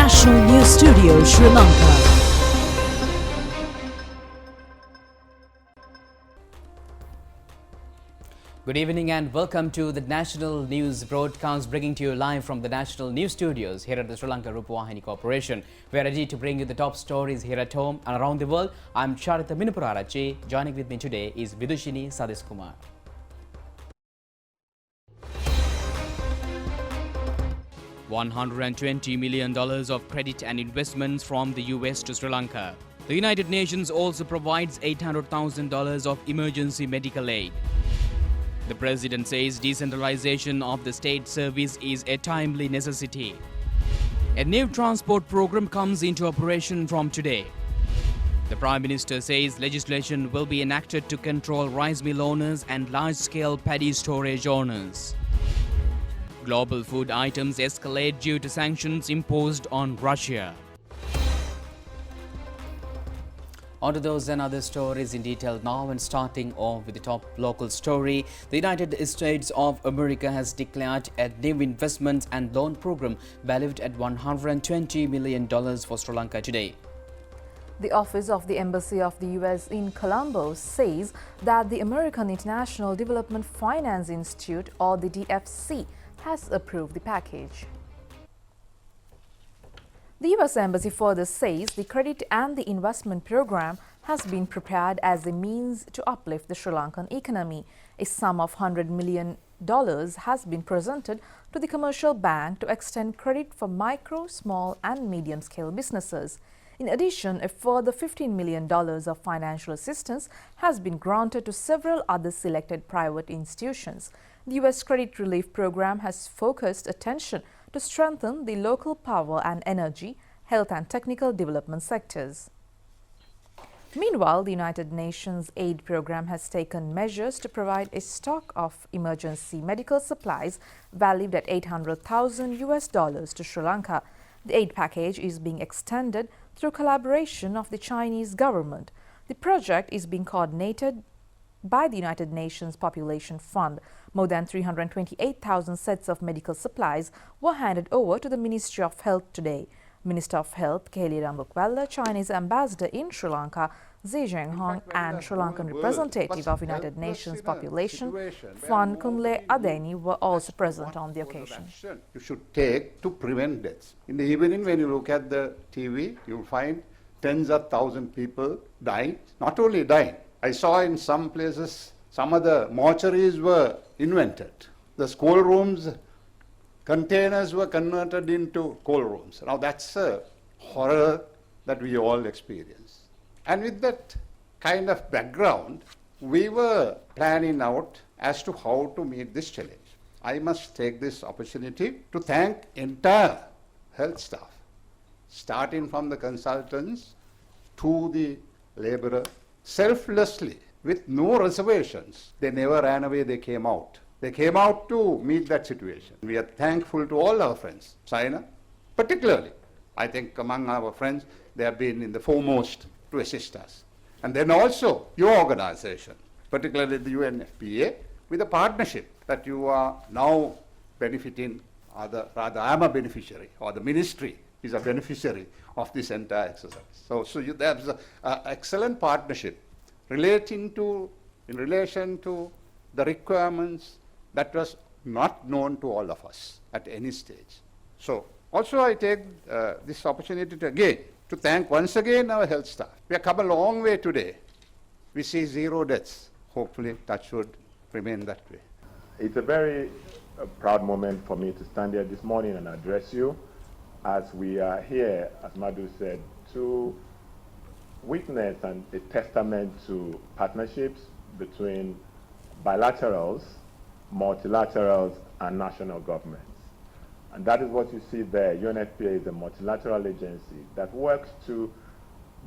National News Studio, Sri Lanka. Good evening and welcome to the National News broadcast, bringing to you live from the National News Studios here at the ChannelEye Rupavahini Corporation. We are ready to bring you the top stories here at home and around the world. I'm Charita Minapurarachi. Joining with me today is Vidushini Sadis Kumar. $120 million of credit and investments from the US to Sri Lanka. The United Nations also provides $800,000 of emergency medical aid. The President says decentralization of the state service is a timely necessity. A new transport program comes into operation from today. The Prime Minister says legislation will be enacted to control rice mill owners and large-scale paddy storage owners. Global food items escalate due to sanctions imposed on Russia. On to those and other stories in detail now, and starting off with the top local story. The United States of America has declared a new investment and loan program valued at $120 million for Sri Lanka today. The Office of the Embassy of the US in Colombo says that the American International Development Finance Institute, or the DFC, has approved the package. The US Embassy further says the credit and the investment program has been prepared as a means to uplift the Sri Lankan economy. A sum of $100 million has been presented to the commercial bank to extend credit for micro, small and medium-scale businesses. In addition, a further $15 million of financial assistance has been granted to several other selected private institutions. The U.S. Credit Relief Program has focused attention to strengthen the local power and energy, health and technical development sectors. Meanwhile, the United Nations Aid Program has taken measures to provide a stock of emergency medical supplies valued at $800,000 to Sri Lanka. The aid package is being extended through collaboration of the Chinese government. The project is being coordinated by the United Nations Population Fund. More than 328,000 sets of medical supplies were handed over to the Ministry of Health today. Minister of Health Kelly Rambukwella, Chinese ambassador in Sri Lanka Zhi Zhenghong, and Sri Lankan representative of United Nations Population Fund Kunle Adeni were also present on the occasion. You should take to prevent deaths. In the evening, when you look at the TV, you'll find tens of thousands of people dying. Not only dying, I saw in some places some of the mortuaries were invented. The school rooms, containers were converted into coal rooms. Now that's a horror that we all experience. And with that kind of background, we were planning out as to how to meet this challenge. I must take this opportunity to thank entire health staff, starting from the consultants to the laborer, selflessly, with no reservations. They never ran away, they came out. They came out to meet that situation. We are thankful to all our friends, China, particularly. I think among our friends, they have been in the foremost to assist us. And then also your organization, particularly the UNFPA, with a partnership that you are now benefiting, or rather I'm a beneficiary, or the ministry is a beneficiary of this entire exercise. So there's an excellent partnership in relation to the requirements that was not known to all of us at any stage. So also I take this opportunity to thank once again our health staff. We have come a long way today. We see 0 deaths. Hopefully, touch wood, remain that way. It's a very proud moment for me to stand here this morning and address you, as we are here, as Madhu said, to witness and a testament to partnerships between bilaterals, multilaterals, and national governments. And that is what you see there. UNFPA is a multilateral agency that works to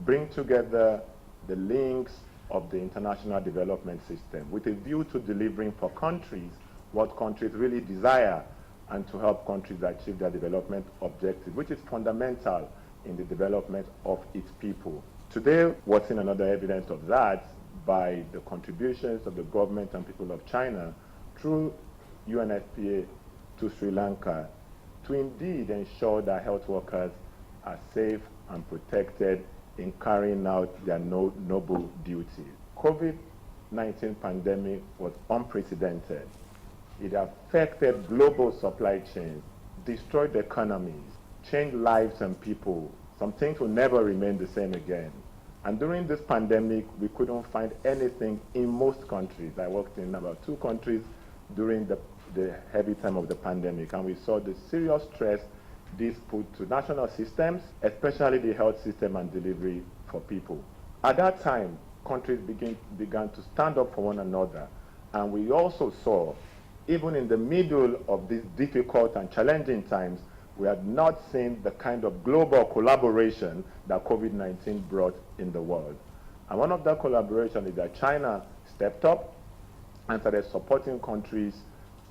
bring together the links of the international development system with a view to delivering for countries what countries really desire, and to help countries achieve their development objective, which is fundamental in the development of its people. Today, we're seeing another evidence of that by the contributions of the government and people of China through UNFPA to Sri Lanka to indeed ensure that health workers are safe and protected in carrying out their noble duties. COVID-19 pandemic was unprecedented. It affected global supply chains, destroyed economies, changed lives and people. Some things will never remain the same again. And during this pandemic, we couldn't find anything in most countries. I worked in about 2 countries during the heavy time of the pandemic, and we saw the serious stress this put to national systems, especially the health system and delivery for people. At that time, countries began to stand up for one another, and we also saw, even in the middle of these difficult and challenging times, we had not seen the kind of global collaboration that COVID-19 brought in the world. And one of that collaboration is that China stepped up and started supporting countries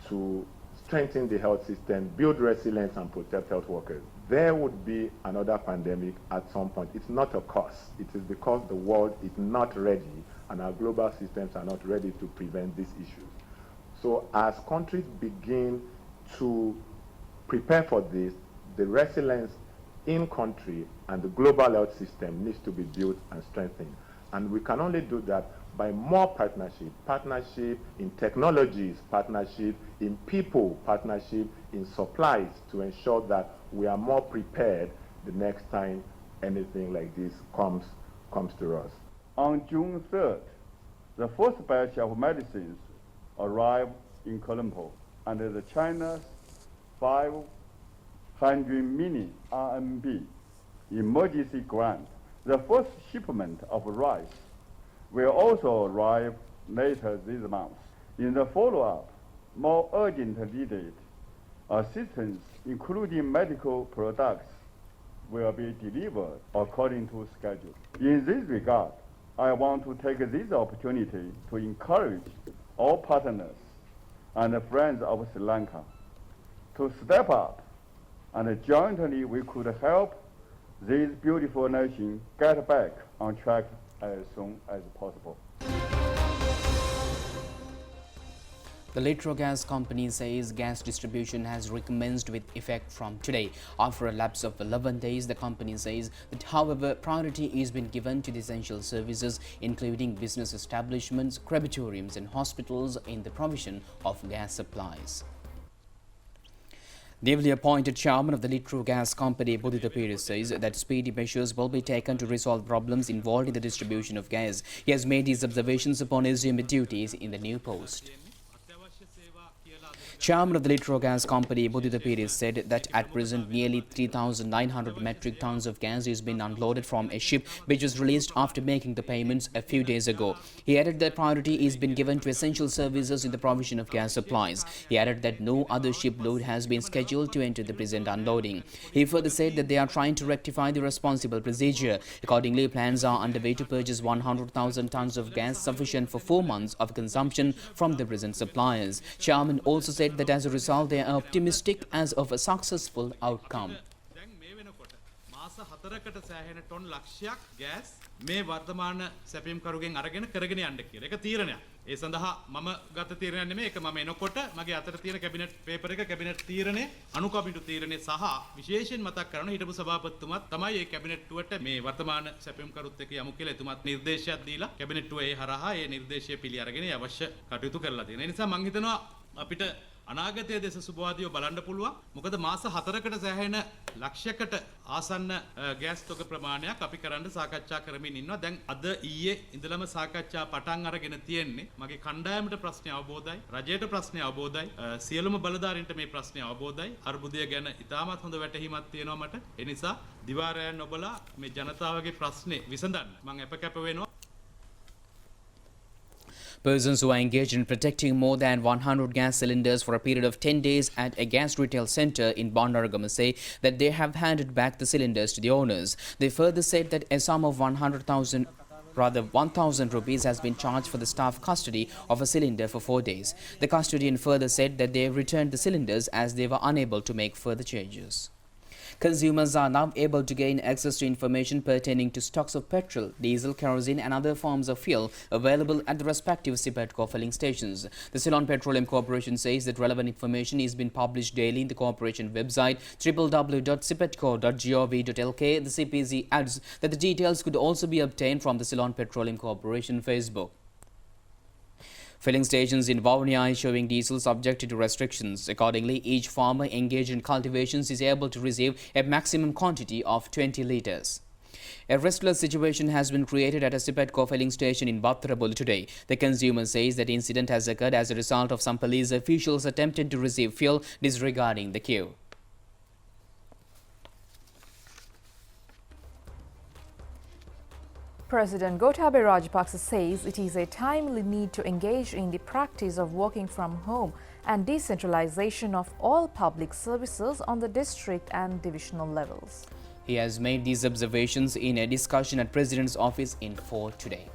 to strengthen the health system, build resilience, and protect health workers. There would be another pandemic at some point. It's not a cause. It is because the world is not ready and our global systems are not ready to prevent these issues. So as countries begin to prepare for this, the resilience in country and the global health system needs to be built and strengthened. And we can only do that by more partnership in technologies, partnership in people, partnership in supplies, to ensure that we are more prepared the next time anything like this comes to us. On June 3rd, the first batch of medicines arrived in Colombo under the China's 500 million RMB emergency grant. The first shipment of rice will also arrive later this month. In the follow-up, more urgent needed assistance, including medical products, will be delivered according to schedule. In this regard, I want to take this opportunity to encourage all partners and friends of Sri Lanka to step up, and jointly we could help this beautiful nation get back on track as soon as possible. The Litro Gas Company says gas distribution has recommenced with effect from today. After a lapse of 11 days, the company says that, however, priority is being given to the essential services, including business establishments, crematoriums and hospitals in the provision of gas supplies. The newly appointed chairman of the Litro Gas Company, Bodhita Piri, says that speedy measures will be taken to resolve problems involved in the distribution of gas. He has made his observations upon assuming duties in the new post. Chairman of the Litro Gas Company, Bodhita Piri, said that at present nearly 3,900 metric tons of gas is being unloaded from a ship which was released after making the payments a few days ago. He added that priority is being given to essential services in the provision of gas supplies. He added that no other ship load has been scheduled to enter the present unloading. He further said that they are trying to rectify the responsible procedure. Accordingly, plans are underway to purchase 100,000 tons of gas sufficient for 4 months of consumption from the present suppliers. Chairman also said that as a result they are optimistic as of a successful outcome. මේ වර්තමාන සැපීම් කරුගෙන් අරගෙන කරගෙන යන්න කියලා. ඒක තීරණයක්. ඒ සඳහා මම ගත තීරණයක් නෙමෙයි. ඒක මම එනකොට මගේ අතට තියෙන කැබිනට් පේපර් එක කැබිනට් තීරණය අනුකම්පිතු තීරණය සහ විශේෂයෙන් මතක් කරනවා හිටපු සභාපතිතුමත් තමයි මේ කැබිනට්ටුවට මේ වර්තමාන සැපීම් කරුත් එක්ක යමු කියලා එතුමත් නිර්දේශයක් දීලා කැබිනට්ටුව ඒ හරහා ඒ නිර්දේශය පිළි අරගෙන අවශ්‍ය කටයුතු කරලා තියෙනවා. ඒ නිසා මම හිතනවා අපිට අනාගතයේ දේශ සුබවාදීව බලන්න පුළුවන්. මොකද මාස 4කට සෑහෙන ලක්ෂයකට ආසන්න ගෑස් තොග ප්‍රමාණයක් අපි කරන්න සාකච්ඡා කරමින් ඉන්නවා. දැන් අද ඊයේ ඉඳලම සාකච්ඡා පටන් අරගෙන තියෙන්නේ. මගේ කණ්ඩායමට ප්‍රශ්නේ අවබෝධයි, රජයට ප්‍රශ්නේ අවබෝධයි, සියලුම බලධාරීන්ට මේ ප්‍රශ්නේ අවබෝධයි. අර්බුදය ගැන ඉතාමත් හොඳ වැටහීමක් තියෙනවා මට. ඒ නිසා දිවාරයන් නොබලා මේ ජනතාවගේ ප්‍රශ්නේ විසඳන්න මම අපකැප වෙනවා. Persons who are engaged in protecting more than 100 gas cylinders for a period of 10 days at a gas retail center in Bandaragama say that they have handed back the cylinders to the owners. They further said that a sum of 1,000 rupees has been charged for the staff custody of a cylinder for 4 days. The custodian further said that they have returned the cylinders as they were unable to make further changes. Consumers are now able to gain access to information pertaining to stocks of petrol, diesel, kerosene and other forms of fuel available at the respective Sipetco filling stations. The Ceylon Petroleum Corporation says that relevant information is being published daily in the corporation website www.sipetco.gov.lk. The CPC adds that the details could also be obtained from the Ceylon Petroleum Corporation Facebook. Filling stations in Vavuniya showing diesel subjected to restrictions. Accordingly, each farmer engaged in cultivations is able to receive a maximum quantity of 20 litres. A restless situation has been created at a Sipetco filling station in Bhattarabul today. The consumer says that incident has occurred as a result of some police officials attempting to receive fuel disregarding the queue. President Gotabaya Rajapaksa says it is a timely need to engage in the practice of working from home and decentralization of all public services on the district and divisional levels. He has made these observations in a discussion at President's office in Fort today.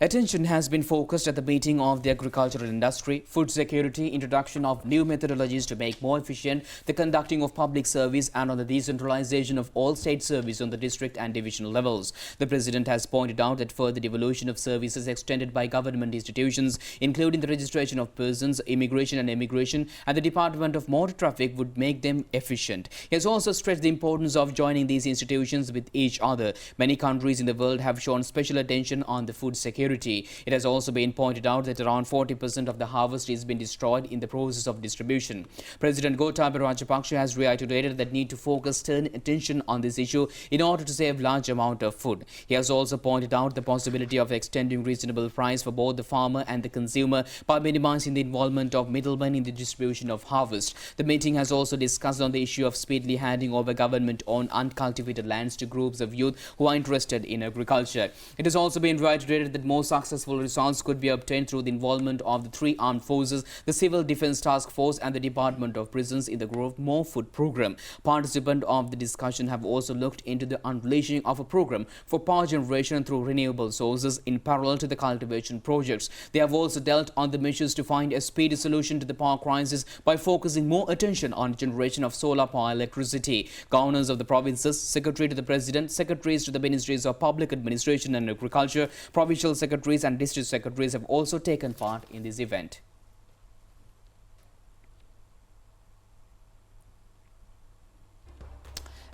Attention has been focused at the meeting of the agricultural industry, food security, introduction of new methodologies to make more efficient the conducting of public service and on the decentralization of all state service on the district and divisional levels. The President has pointed out that further devolution of services extended by government institutions, including the registration of persons, immigration and emigration, and the Department of Motor Traffic would make them efficient. He has also stressed the importance of joining these institutions with each other. Many countries in the world have shown special attention on the food security. It has also been pointed out that around 40% of the harvest is being destroyed in the process of distribution. President Gotabaya Rajapaksa has reiterated that need to focus stern attention on this issue in order to save large amount of food. He has also pointed out the possibility of extending reasonable price for both the farmer and the consumer by minimizing the involvement of middlemen in the distribution of harvest. The meeting has also discussed on the issue of speedily handing over government-owned uncultivated lands to groups of youth who are interested in agriculture. It has also been reiterated that more successful results could be obtained through the involvement of the three armed forces, the Civil Defence Task Force and the Department of Prisons in the Growth More Food program. Participants of the discussion have also looked into the unleashing of a program for power generation through renewable sources in parallel to the cultivation projects. They have also dealt on the measures to find a speedy solution to the power crisis by focusing more attention on generation of solar power electricity. Governors of the provinces, Secretary to the President, Secretaries to the Ministries of Public Administration and Agriculture, Provincial Secretaries and District Secretaries have also taken part in this event.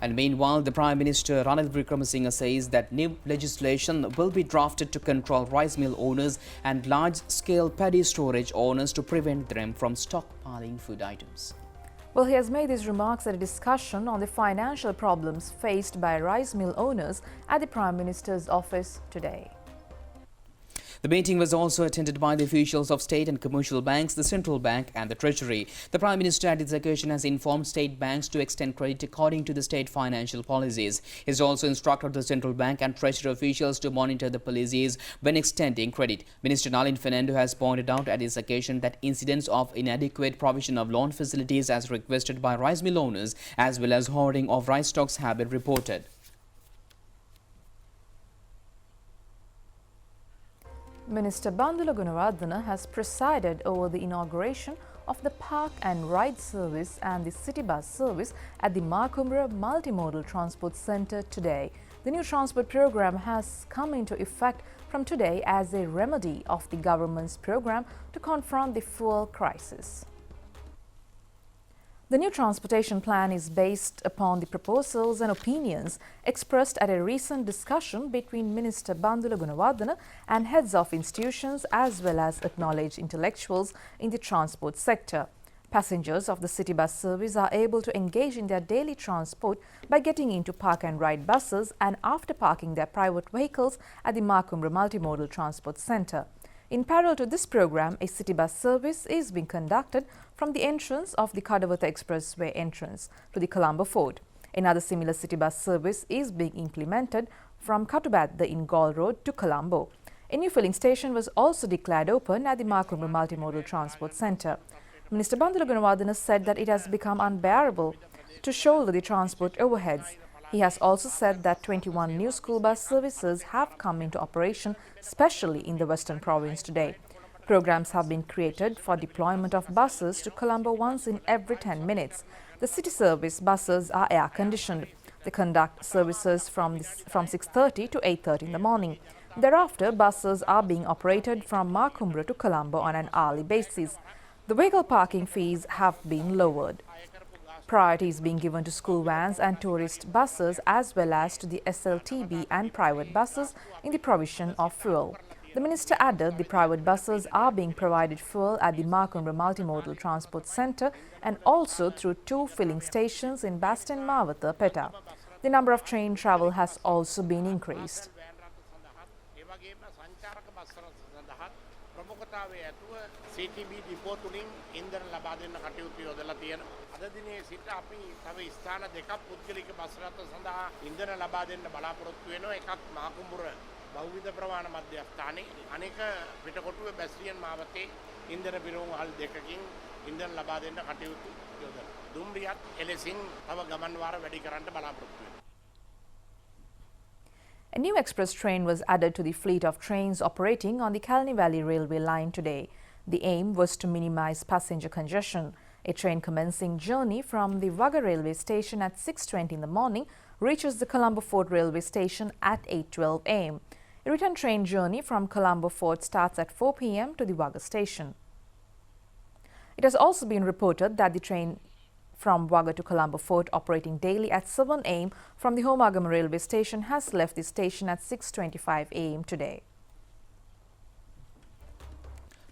And meanwhile, the Prime Minister Ranil Wickremesinghe says that new legislation will be drafted to control rice mill owners and large-scale paddy storage owners to prevent them from stockpiling food items. Well, he has made these remarks at a discussion on the financial problems faced by rice mill owners at the Prime Minister's office today. The meeting was also attended by the officials of state and commercial banks, the central bank and the treasury. The Prime Minister at this occasion has informed state banks to extend credit according to the state financial policies. He has also instructed the central bank and treasury officials to monitor the policies when extending credit. Minister Nalin Fernando has pointed out at this occasion that incidents of inadequate provision of loan facilities as requested by rice mill owners as well as hoarding of rice stocks have been reported. Minister Bandula Gunawardena has presided over the inauguration of the Park and Ride service and the City Bus service at the Markumbra Multimodal Transport Centre today. The new transport program has come into effect from today as a remedy of the government's program to confront the fuel crisis. The new transportation plan is based upon the proposals and opinions expressed at a recent discussion between Minister Bandula Gunawardena and heads of institutions as well as acknowledged intellectuals in the transport sector. Passengers of the city bus service are able to engage in their daily transport by getting into park and ride buses and after parking their private vehicles at the Markumbra Multimodal Transport Centre. In parallel to this program, a city bus service is being conducted from the entrance of the Kadawatha Expressway entrance to the Colombo Fort. Another similar city bus service is being implemented from Katubadda in Gaul Road to Colombo. A new filling station was also declared open at the Markumbra Multimodal Transport Centre. Minister Bandula Gunawardena said that it has become unbearable to shoulder the transport overheads. He has also said that 21 new school bus services have come into operation, especially in the Western Province today. Programs have been created for deployment of buses to Colombo once in every 10 minutes. The city service buses are air-conditioned. They conduct services from 6:30 to 8:30 in the morning. Thereafter, buses are being operated from Makumbra to Colombo on an hourly basis. The vehicle parking fees have been lowered. Priority is being given to school vans and tourist buses as well as to the SLTB and private buses in the provision of fuel. The minister added the private buses are being provided fuel at the Makumbra Multimodal Transport Centre and also through 2 filling stations in Baston Mawatha, Petta. The number of train travel has also been increased. CTB depot තුලින් ඉන්ධන ලබා දෙන්න කටයුතු යොදලා තියෙනවා. අද දිනේ සිට අපි තව ස්ථාන දෙකක් පුද්ගලික බස් රථ සඳහා ඉන්ධන ලබා දෙන්න බලාපොරොත්තු වෙනවා. එකක් මාකුඹුර බහුවිධ ප්‍රවාහන මධ්‍යස්ථානයේ අනෙක පිටකොටුවේ බැස්රියන් මාවතේ ඉන්ධන පිරවුම් හල් දෙකකින් ඉන්ධන ලබා දෙන්න කටයුතු යොදනවා. දුම්රියත් එලෙසින් තව ගමන් වාර වැඩි කරන්න බලාපොරොත්තු වෙනවා. A new express train was added to the fleet of trains operating on the Kalani Valley Railway line today. The aim was to minimize passenger congestion. A train commencing journey from the Wagga railway station at 6:20 in the morning reaches the Colombo Fort railway station at 8:12 am. A return train journey from Colombo Fort starts at 4 p.m. to the Wagga station. It has also been reported that the train from Wagga to Colombo Fort operating daily at 7 am from the Homagam railway station has left the station at 6:25 am today.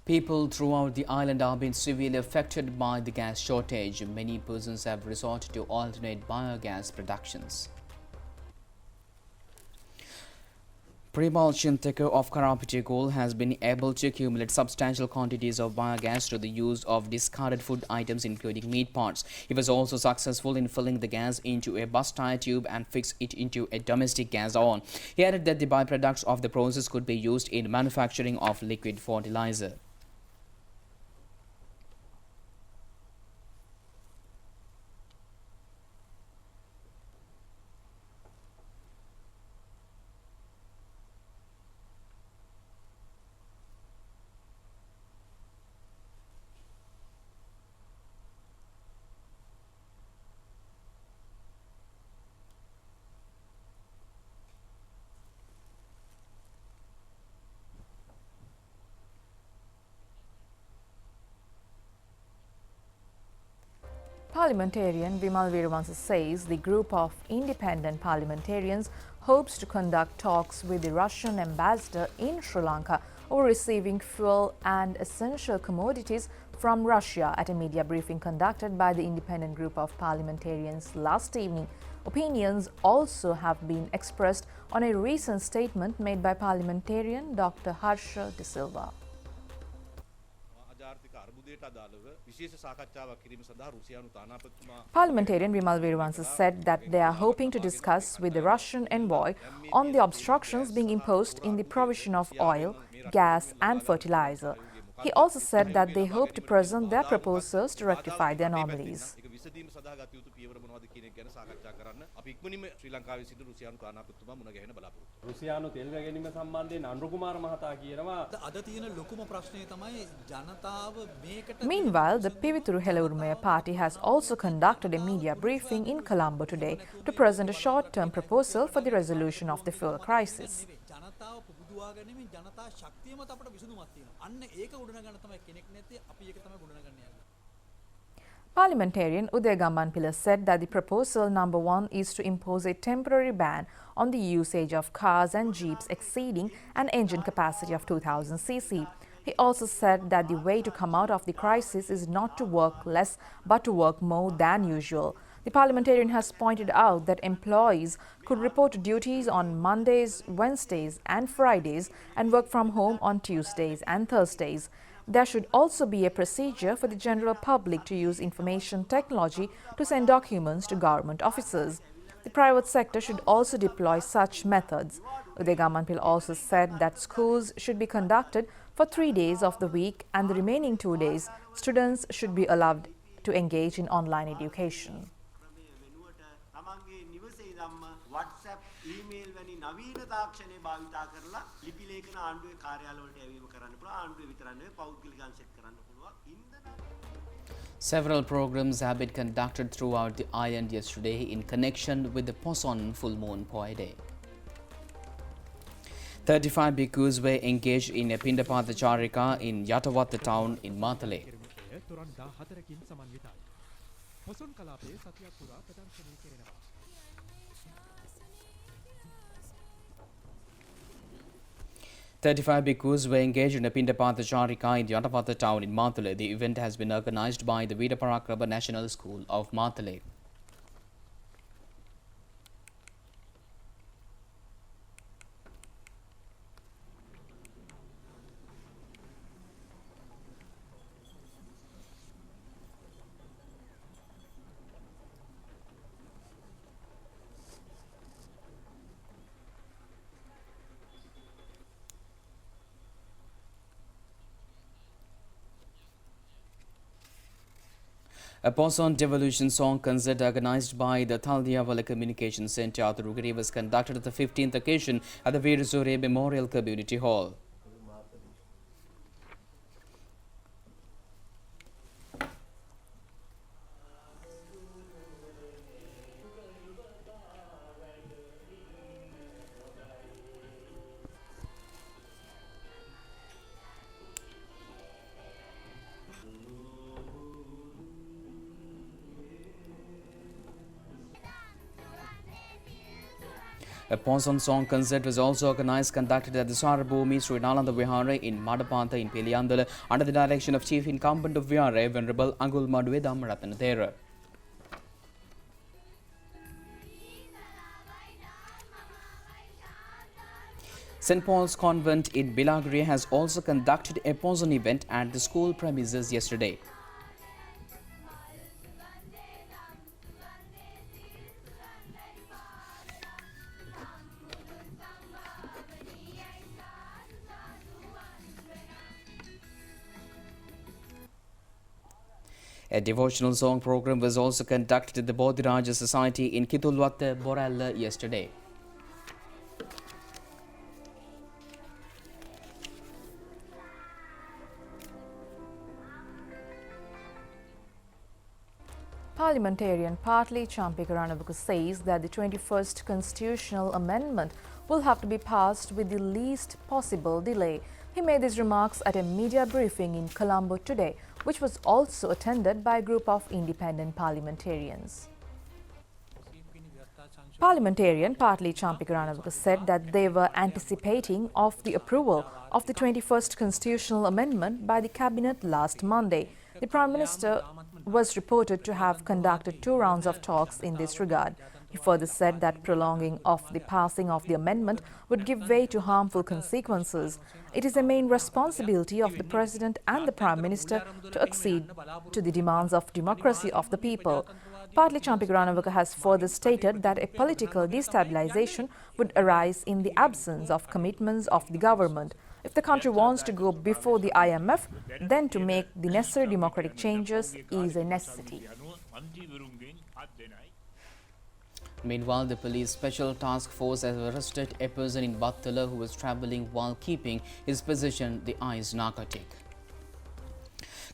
People throughout the island are being severely affected by the gas shortage. Many persons have resorted to alternate biogas productions. Pribal Chinteka of Karapitikul has been able to accumulate substantial quantities of biogas through the use of discarded food items including meat parts. He was also successful in filling the gas into a bus tire tube and fix it into a domestic gas oven. He added that the byproducts of the process could be used in manufacturing of liquid fertilizer. Parliamentarian Vimal Veeravansa says the group of independent parliamentarians hopes to conduct talks with the Russian ambassador in Sri Lanka over receiving fuel and essential commodities from Russia at a media briefing conducted by the independent group of parliamentarians last evening. Opinions also have been expressed on a recent statement made by parliamentarian Dr. Harsha De Silva. Parliamentarian Vimal Veeravansa said that they are hoping to discuss with the Russian envoy on the obstructions being imposed in the provision of oil, gas and fertilizer. He also said that they hope to present their proposals to rectify the anomalies. Meanwhile, the Pivithuru Helurumaya party has also conducted a media briefing in Colombo today to present a short-term proposal for the resolution of the fuel crisis. Parliamentarian Uday Gammanpilla said that the proposal number 1 is to impose a temporary ban on the usage of cars and jeeps exceeding an engine capacity of 2000 cc. He also said that the way to come out of the crisis is not to work less but to work more than usual. The parliamentarian has pointed out that employees could report duties on Mondays, Wednesdays and Fridays and work from home on Tuesdays and Thursdays. There should also be a procedure for the general public to use information technology to send documents to government officers. The private sector should also deploy such methods. Uday Gammanpilla also said that schools should be conducted for 3 days of the week and the remaining 2 days, students should be allowed to engage in online education. WhatsApp, email වැනි නවීන තාක්ෂණය භාවිතා කරලා ලිපි ලේඛන ආණ්ඩුවේ කාර්යාලවලට යැවීම කරන්න පුළුවන්. ආණ්ඩුවේ විතර නෙවෙයි පෞද්ගලික අංශෙත් කරන්න පුළුවන්. Several programs have been conducted throughout the island yesterday in connection with the Poson Full Moon Poi Day. 35 bhikkhus were engaged in a Pindapatha Charika in Yatawatha town in Matale. "35 bhikkhus were engaged in a Pindapatha Charika in Yatawatha town in Matale. The event has been organized by the Veeraparakrama National School of Matale. A Poson Devolution Song concert organized by the Thaldiawala Communication Centre Athurugiri was conducted at the 15th occasion at the Veerasure Memorial Community Hall. A Poson Song concert was also conducted at the Sarabhumi Sri Nalanda Vihara in Madapantha in Peliandala under the direction of Chief Incumbent of Vihara, Venerable Angul Madhvedam Ratanathera. St. Paul's Convent in Bilagiri has also conducted a Poson event at the school premises yesterday. A devotional song program was also conducted at the Bodhiraja Society in Kitulwatta, Boralla yesterday. Parliamentarian Partly Champika Ranawaka says that the 21st Constitutional Amendment will have to be passed with the least possible delay. He made these remarks at a media briefing in Colombo today, which was also attended by a group of independent parliamentarians. Parliamentarian Partly Champika Ranawaka said that they were anticipating of the approval of the 21st Constitutional Amendment by the Cabinet last Monday. The Prime Minister was reported to have conducted 2 rounds of talks in this regard. He further said that prolonging of the passing of the amendment would give way to harmful consequences. It is a main responsibility of the President and the Prime Minister to accede to the demands of democracy of the people. Partly Champika Ranawaka has further stated that a political destabilization would arise in the absence of commitments of the government. If the country wants to go before the IMF, then to make the necessary democratic changes is a necessity. Meanwhile, the police special task force has arrested a person in Battala who was travelling while keeping his possession the ice narcotic.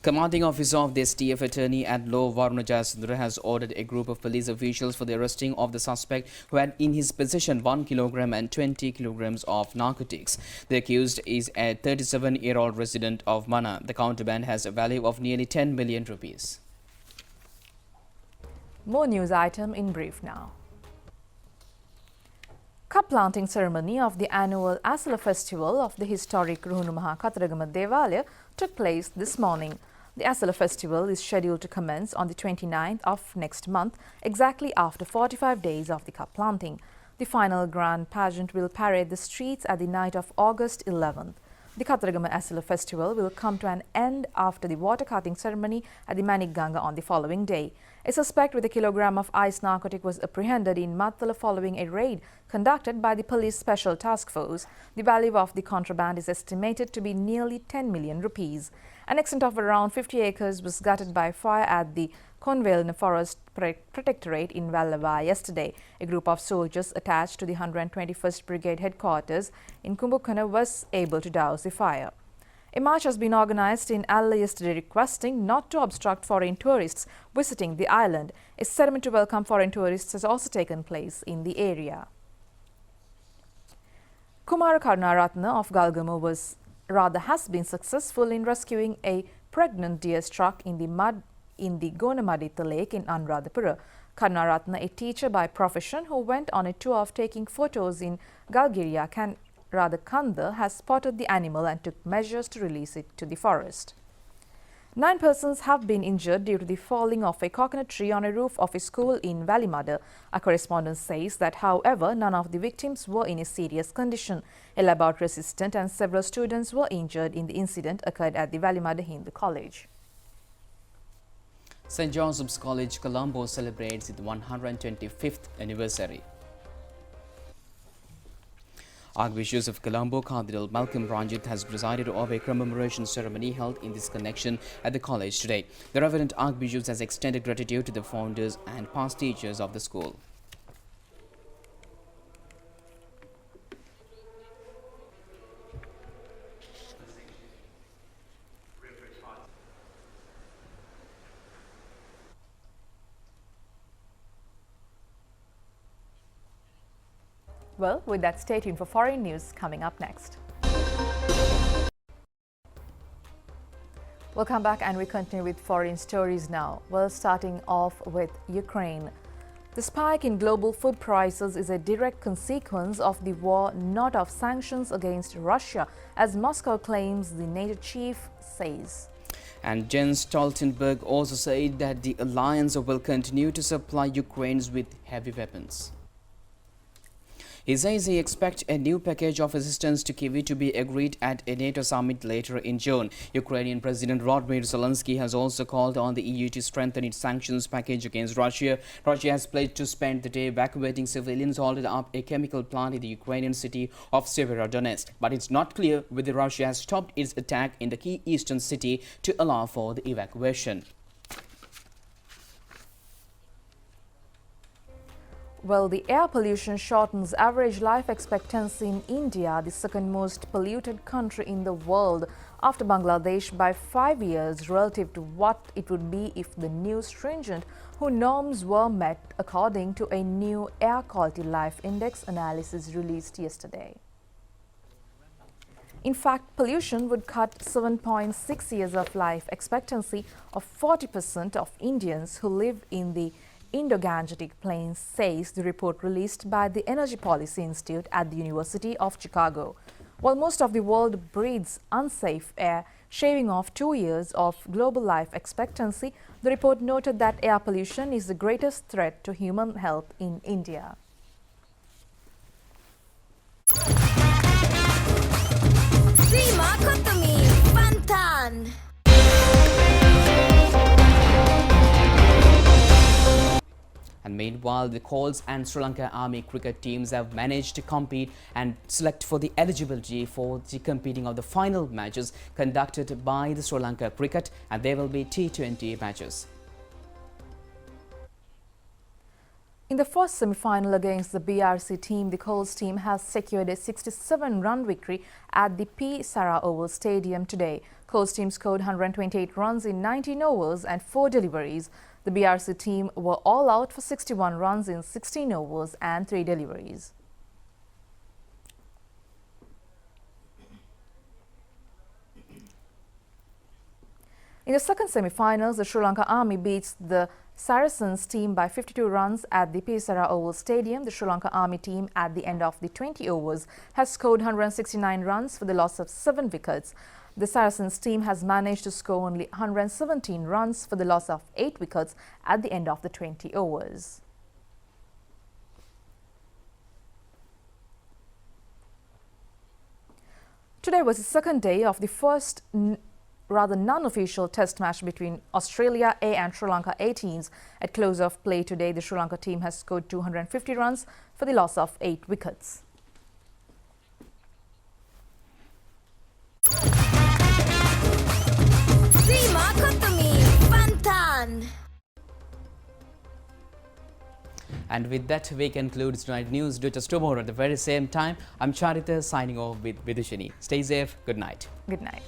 Commanding officer of the STF attorney at law Varuna Jayasundara has ordered a group of police officials for the arresting of the suspect who had in his possession 1 kilogram and 20 kilograms of narcotics. The accused is a 37-year-old resident of Mana. The contraband has a value of nearly 10 million rupees. More news item in brief now. Cup planting ceremony of the annual Asala festival of the historic Ruhunu Maha Kataragama Devalaya took place this morning. The Asala festival is scheduled to commence on the 29th of next month, exactly after 45 days of the cup planting. The final grand pageant will parade the streets at the night of August 11th. The Kataragama Asala festival will come to an end after the water cutting ceremony at the Manik Ganga on the following day. A suspect with a kilogram of ice narcotic was apprehended in Mattala following a raid conducted by the police special task force. The value of the contraband is estimated to be nearly 10 million rupees. An extent of around 50 acres was gutted by fire at the Convalna Forest Protectorate in Vallava yesterday. A group of soldiers attached to the 121st Brigade headquarters in Kumbukana was able to douse the fire. A march has been organised in Alla yesterday requesting not to obstruct foreign tourists visiting the island. A ceremony to welcome foreign tourists has also taken place in the area. Kumara Karunaratne of Galgamu has been successful in rescuing a pregnant deer struck in the mud in the Gonamaditha lake in Anuradhapura. Karunaratne, a teacher by profession who went on a tour of taking photos in Galgiria, Kanda, has spotted the animal and took measures to release it to the forest. 9 persons have been injured due to the falling of a coconut tree on a roof of a school in Valimada. A correspondent says that, however, none of the victims were in a serious condition. A laboratory assistant and several students were injured in the incident occurred at the Valimada Hindu College. St. Joseph's College, Colombo celebrates its 125th anniversary. Archbishop of Colombo, Cardinal Malcolm Ranjit, has presided over a commemoration ceremony held in this connection at the college today. The Reverend Archbishop has extended gratitude to the founders and past teachers of the school. Well, with that, stay tuned for foreign news coming up next. Welcome back, and we continue with foreign stories now. Well, starting off with Ukraine. The spike in global food prices is a direct consequence of the war, not of sanctions against Russia, as Moscow claims, the NATO chief says. And Jens Stoltenberg also said that the alliance will continue to supply Ukraine with heavy weapons. He says he expects a new package of assistance to Kyiv to be agreed at a NATO summit later in June. Ukrainian President Volodymyr Zelensky has also called on the EU to strengthen its sanctions package against Russia. Russia has pledged to spend the day evacuating civilians holding up a chemical plant in the Ukrainian city of Severodonetsk. But it's not clear whether Russia has stopped its attack in the key eastern city to allow for the evacuation. Well, the air pollution shortens average life expectancy in India, the second most polluted country in the world, after Bangladesh, by 5 years relative to what it would be if the new stringent norms were met, according to a new Air Quality Life Index analysis released yesterday. In fact, pollution would cut 7.6 years of life expectancy of 40% of Indians who live in the Indo-Gangetic Plains, says the report released by the Energy Policy Institute at the University of Chicago. While most of the world breathes unsafe air, shaving off 2 years of global life expectancy, the report noted that air pollution is the greatest threat to human health in India. And meanwhile, the Coles and Sri Lanka Army cricket teams have managed to compete and select for the eligibility for the competing of the final matches conducted by the Sri Lanka cricket, and there will be T20 matches. In the first semi-final against the BRC team, the Coles team has secured a 67-run victory at the P. Sarah Oval Stadium today. Coles team scored 128 runs in 19 overs and 4 deliveries. The BRC team were all out for 61 runs in 16 overs and 3 deliveries. In the second semi-finals, the Sri Lanka Army beats the Saracens team by 52 runs at the P. Sarah Oval Stadium. The Sri Lanka Army team, at the end of the 20 overs, has scored 169 runs for the loss of 7 wickets. The Saracens team has managed to score only 117 runs for the loss of 8 wickets at the end of the 20 overs. Today was the second day of the first non-official test match between Australia A and Sri Lanka A teams. At close of play today, the Sri Lanka team has scored 250 runs for the loss of 8 wickets. And with that, we conclude tonight's news. Do just tomorrow at the very same time. I'm Charita signing off with Vidushini. Stay safe. Good night. Good night.